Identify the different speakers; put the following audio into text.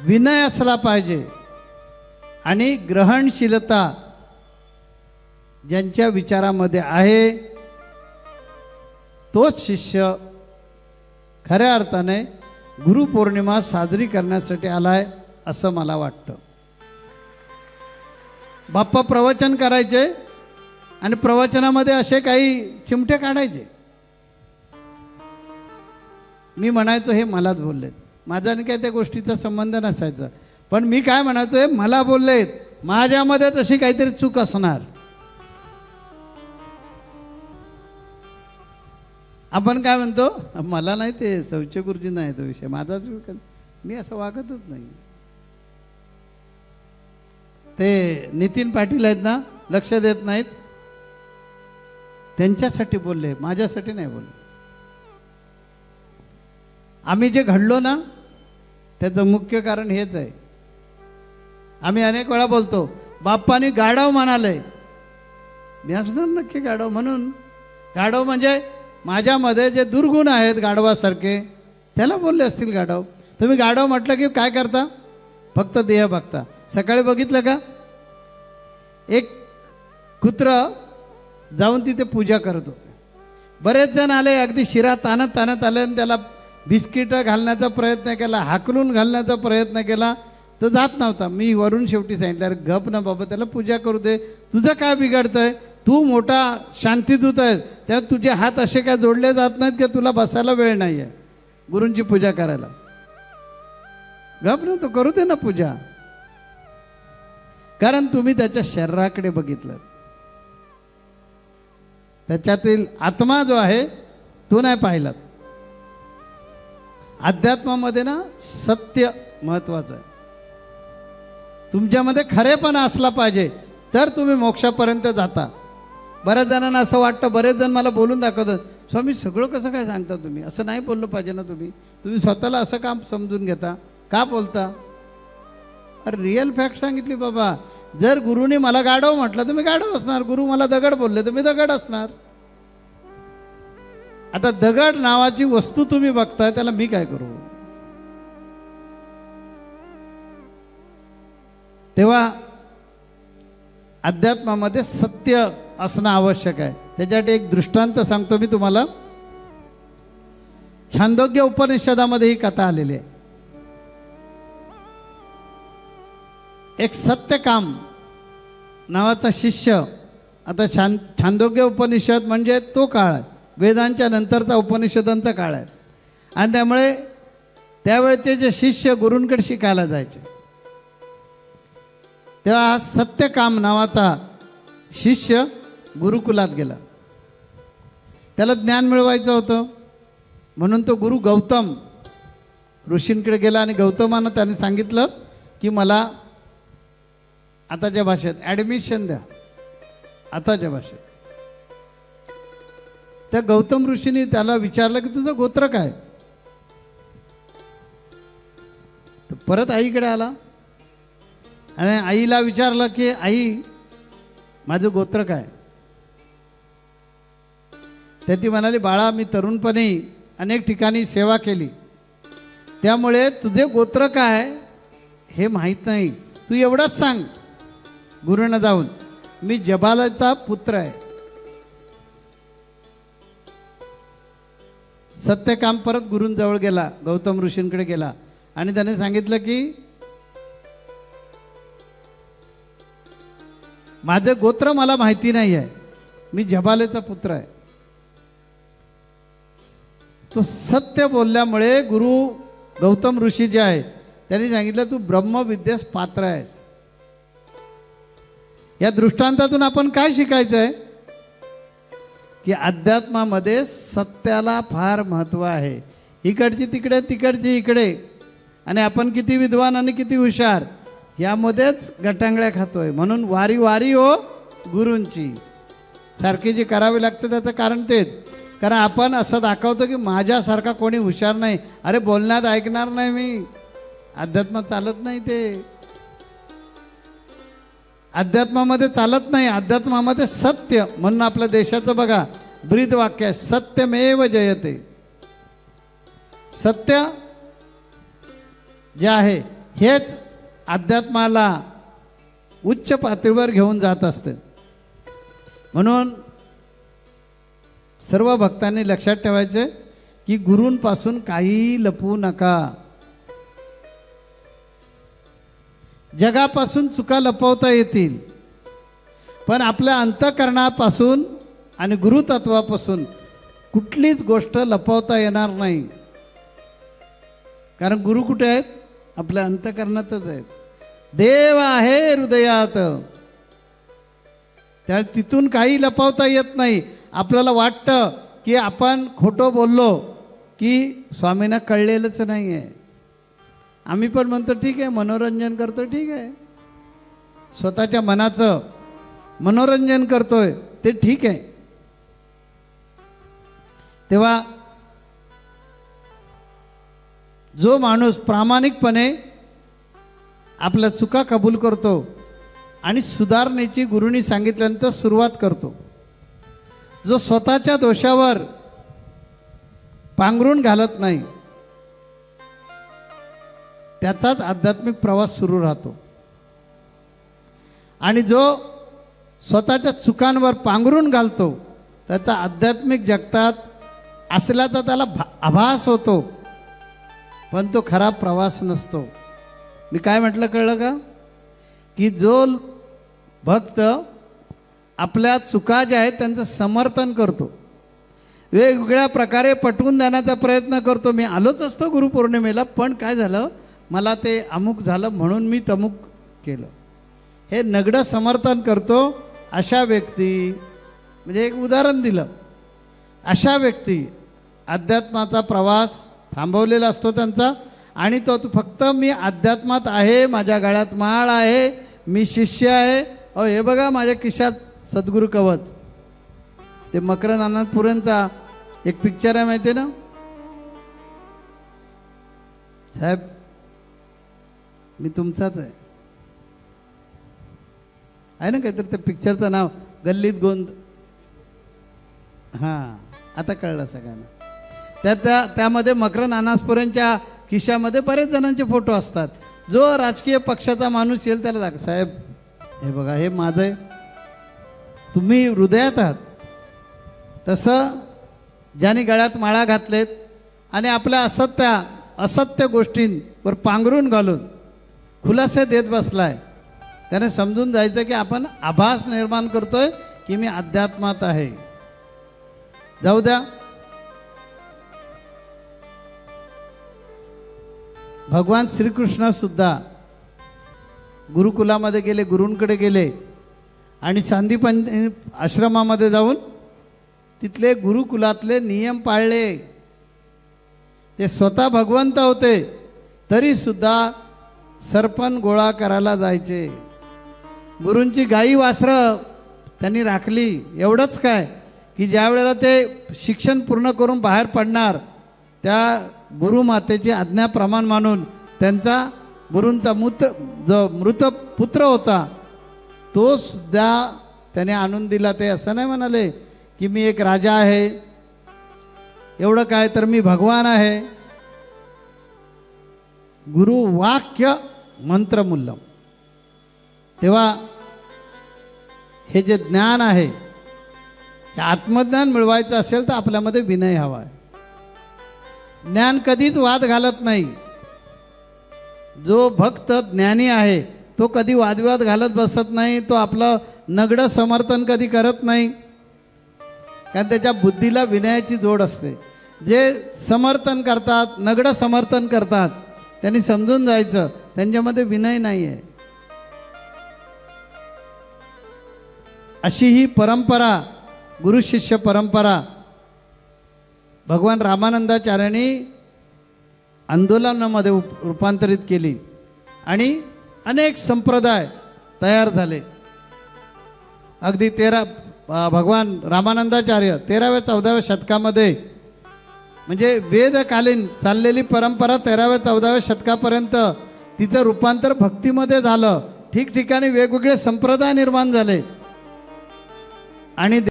Speaker 1: विनय असला पाहिजे आणि ग्रहणशीलता ज्यांच्या विचारामध्ये आहे तोच शिष्य खऱ्या अर्थाने गुरुपौर्णिमा साजरी करण्यासाठी आलाय असं मला वाटतं. बाप्पा प्रवचन करायचे आणि प्रवचनामध्ये असे काही चिमटे काढायचे. मी म्हणायचो हे मलाच बोललेत, माझा आणि काय त्या गोष्टीचा संबंध नसायचा. पण मी काय म्हणायचो, हे मला बोललेत, माझ्यामध्ये तशी काहीतरी चूक असणार. आपण काय म्हणतो, मला नाही ते शौच गुरुजी नाही तो विषय माझाच, मी असं वागतच नाही. ते नितीन पाटील आहेत ना, लक्ष देत नाहीत, त्यांच्यासाठी बोलले, माझ्यासाठी नाही बोलले. आम्ही जे घडलो ना त्याचं मुख्य कारण हेच आहे. आम्ही अनेक वेळा बोलतो बाप्पानी गाढव म्हणाले, मी असणार नक्की गाढव म्हणून. गाढव म्हणजे माझ्यामध्ये जे दुर्गुण आहेत गाढवासारखे त्याला बोलले असतील गाढव. तुम्ही गाढव म्हटलं की काय करता, फक्त देह बघता. सकाळी बघितलं का एक कुत्र जाऊन तिथे पूजा करत होते. बरेच जण आले, अगदी शिरा ताणत ताणत आले आणि त्याला बिस्किटं घालण्याचा प्रयत्न केला, हाकलून घालण्याचा प्रयत्न केला, तो जात नव्हता. मी वरून शेवटी सांगितलं, अरे गप ना बाबा, त्याला पूजा करू दे, तुझं काय बिघडतंय, तू मोठा शांतीदूत आहेस, त्यात तुझे हात असे काय जोडले जात नाहीत की तुला बसायला वेळ नाही आहे गुरूंची पूजा करायला. गप ना, तो करू दे ना पूजा. कारण तुम्ही त्याच्या शरीराकडे बघितलं, त्याच्यातील आत्मा जो आहे तो नाही पाहिलात. अध्यात्मामध्ये ना सत्य महत्वाचं आहे. तुमच्यामध्ये खरेपणा असला पाहिजे तर तुम्ही मोक्षापर्यंत जाता. बऱ्याच जणांना असं वाटतं, बरेच जण मला बोलून दाखवतात, स्वामी सगळं कसं काय सांगता तुम्ही, असं नाही बोललं पाहिजे ना, तुम्ही स्वतःला असं काम समजून घेता, का बोलता. अरे रिअल फॅक्ट सांगितली बाबा. जर गुरुने मला गाढव म्हटलं तर मी गाढव असणार, गुरु मला दगड बोलले तर मी दगड असणार. आता दगड नावाची वस्तू तुम्ही बघताय, त्याला मी काय करू. तेव्हा अध्यात्मामध्ये सत्य असणं आवश्यक आहे. त्याच्यासाठी एक दृष्टांत सांगतो मी तुम्हाला. छांदोग्य उपनिषदामध्ये ही कथा आलेली आहे. एक सत्यकाम नावाचा शिष्य, आता छांदोग्य उपनिषद म्हणजे तो काळ आहे, वेदांच्या नंतरचा उपनिषदांचा काळ आहे. आणि त्यामुळे त्यावेळचे जे शिष्य गुरूंकडे शिकायला जायचे, तेव्हा सत्यकाम नावाचा शिष्य गुरुकुलात गेला. त्याला ज्ञान मिळवायचं होतं म्हणून तो गुरु गौतम ऋषींकडे गेला आणि गौतमानं त्याने सांगितलं की मला आताच्या भाषेत ॲडमिशन द्या, आताच्या भाषेत. त्या गौतम ऋषींनी त्याला विचारलं की तुझं गोत्र काय. तर परत आईकडे आला आणि आईला विचारलं की आई माझं गोत्र काय. तर ती म्हणाली, बाळा मी तरुणपणी अनेक ठिकाणी सेवा केली, त्यामुळे तुझे गोत्र काय हे माहीत नाही, तू एवढंच सांग गुरुंना जाऊन, मी जबालाचा पुत्र आहे. सत्यकाम परत गुरूंजवळ गेला, गौतम ऋषींकडे गेला आणि त्याने सांगितलं की माझं गोत्र मला माहिती नाही आहे, मी जबालेचा पुत्र आहे. तो सत्य बोलल्यामुळे गुरु गौतम ऋषी जे आहे त्यांनी सांगितलं तू ब्रह्मविद्येस पात्र आहेस. या दृष्टांतातून आपण काय शिकायचं आहे की अध्यात्मामध्ये सत्याला फार महत्त्व आहे. इकडची तिकडे, तिकडची इकडे, आणि आपण किती विद्वान आणि किती हुशार यामध्येच गटांगळ्या खातोय. म्हणून वारी वारी हो गुरूंची सारखी जी करावी लागते त्याचं कारण तेच. कारण आपण असं दाखवतो की माझ्यासारखा कोणी हुशार नाही. अरे बोलण्यात ऐकणार नाही मी, अध्यात्मात चालत नाही ते. अध्यात्मामध्ये चालत नाही. अध्यात्मामध्ये सत्य, म्हणून आपल्या देशाचं बघा ब्रीद वाक्य आहे, सत्यमेव जयते. सत्य जे आहे हेच अध्यात्माला उच्च पातळीवर घेऊन जात असते. म्हणून सर्व भक्तांनी लक्षात ठेवायचे की गुरूंपासून काहीही लपवू नका. जगापासून चुका लपवता येतील, पण आपल्या अंतःकरणापासून आणि गुरुतत्वापासून कुठलीच गोष्ट लपवता येणार नाही. कारण गुरु कुठे आहेत? आपल्या अंतःकरणातच आहेत. देव आहे हृदयात, त्या तिथून काही लपवता येत नाही. आपल्याला वाटतं की आपण खोटं बोललो की स्वामींना कळलेलंच नाही आहे. आम्ही पण म्हणतो ठीक आहे, मनोरंजन करतो, ठीक आहे, स्वतःच्या मनाचं मनोरंजन करतोय ते ठीक आहे. तेव्हा जो माणूस प्रामाणिकपणे आपल्या चुका कबूल करतो आणि सुधारण्याची गुरूंनी सांगितल्यानंतर सुरुवात करतो, जो स्वतःच्या दोषावर पांघरून घालत नाही, त्याचाच आध्यात्मिक प्रवास सुरू राहतो. आणि जो स्वतःच्या चुकांवर पांघरून घालतो त्याचा आध्यात्मिक जगतात असल्याचा त्याला आभास होतो, पण तो खरा प्रवास नसतो. मी काय म्हटलं कळलं का? की जो भक्त आपल्या चुका ज्या आहेत त्यांचं समर्थन करतो, वेगवेगळ्या प्रकारे पटवून देण्याचा प्रयत्न करतो. मी आलोच असतो गुरुपौर्णिमेला, पण काय झालं, मला ते अमुक झालं म्हणून मी तमुक केलं, हे नगडं समर्थन करतो. अशा व्यक्ती, म्हणजे एक उदाहरण दिलं, अशा व्यक्ती अध्यात्माचा प्रवास थांबवलेला असतो त्यांचा. आणि तो फक्त मी अध्यात्मात आहे, माझ्या गळ्यात माळ आहे, मी शिष्य आहे. अहो हे बघा माझ्या खिशात सद्गुरू कवच, ते मकरंद अनंतपुरेंचा एक पिक्चर आहे माहिती आहे ना साहेब, मी तुमचाच आहे ना काहीतरी, त्या पिक्चरचं नाव गल्लीत गोंद. हां, आता कळलं सगळ्यांना. त्यामध्ये मकरंद अनासपुरेंच्या खिशामध्ये बरेच जणांचे फोटो असतात. जो राजकीय पक्षाचा माणूस येईल त्याला दाख, साहेब हे बघा हे माझं आहे, तुम्ही हृदयात आहात. तसं ज्यांनी गळ्यात माळा घातलेत आणि आपल्या असत्य गोष्टींवर पांघरून घालून खुलासे देत बसलाय, त्याने समजून जायचं की आपण आभास निर्माण करतोय की मी अध्यात्मात आहे. जाऊ द्या, भगवान श्रीकृष्ण सुद्धा गुरुकुलामध्ये गेले, गुरूंकडे गेले आणि सांदीपन आश्रमामध्ये जाऊन तिथले गुरुकुलातले नियम पाळले. ते स्वतः भगवंत होते तरी सुद्धा सरपण गोळा करायला जायचे. गुरूंची गाई वासरं त्यांनी राखली. एवढंच काय की ज्या वेळेला ते शिक्षण पूर्ण करून बाहेर पडणार, त्या गुरुमातेची आज्ञा प्रमाण मानून त्यांचा गुरूंचा जो मृत पुत्र होता तो सुद्धा त्याने आणून दिला. ते असं नाही म्हणाले की मी एक राजा आहे, एवढं काय तर मी भगवान आहे. गुरु वाक्य मंत्रमूल्यम. तेव्हा हे जे ज्ञान आहे, हे आत्मज्ञान मिळवायचं असेल तर आपल्यामध्ये विनय हवा आहे. ज्ञान कधीच वाद घालत नाही. जो भक्त ज्ञानी आहे तो कधी वादविवाद घालत बसत नाही, तो आपलं नगडं समर्थन कधी करत नाही, कारण त्याच्या बुद्धीला विनयाची जोड असते. जे समर्थन करतात, नगडं समर्थन करतात, त्यांनी समजून जायचं त्यांच्यामध्ये विनय नाही आहे. अशी ही परंपरा, गुरु शिष्य परंपरा भगवान रामानंदाचार्यांनी आंदोलनामध्ये रूपांतरित केली आणि अनेक संप्रदाय तयार झाले. अगदी भगवान रामानंदाचार्य 13व्या-14व्या शतकामध्ये, म्हणजे वेदकालीन चाललेली परंपरा 13व्या-14व्या शतकापर्यंत तिचं रूपांतर भक्तीमध्ये झालं. ठिकठिकाणी वेगवेगळे संप्रदाय निर्माण झाले आणि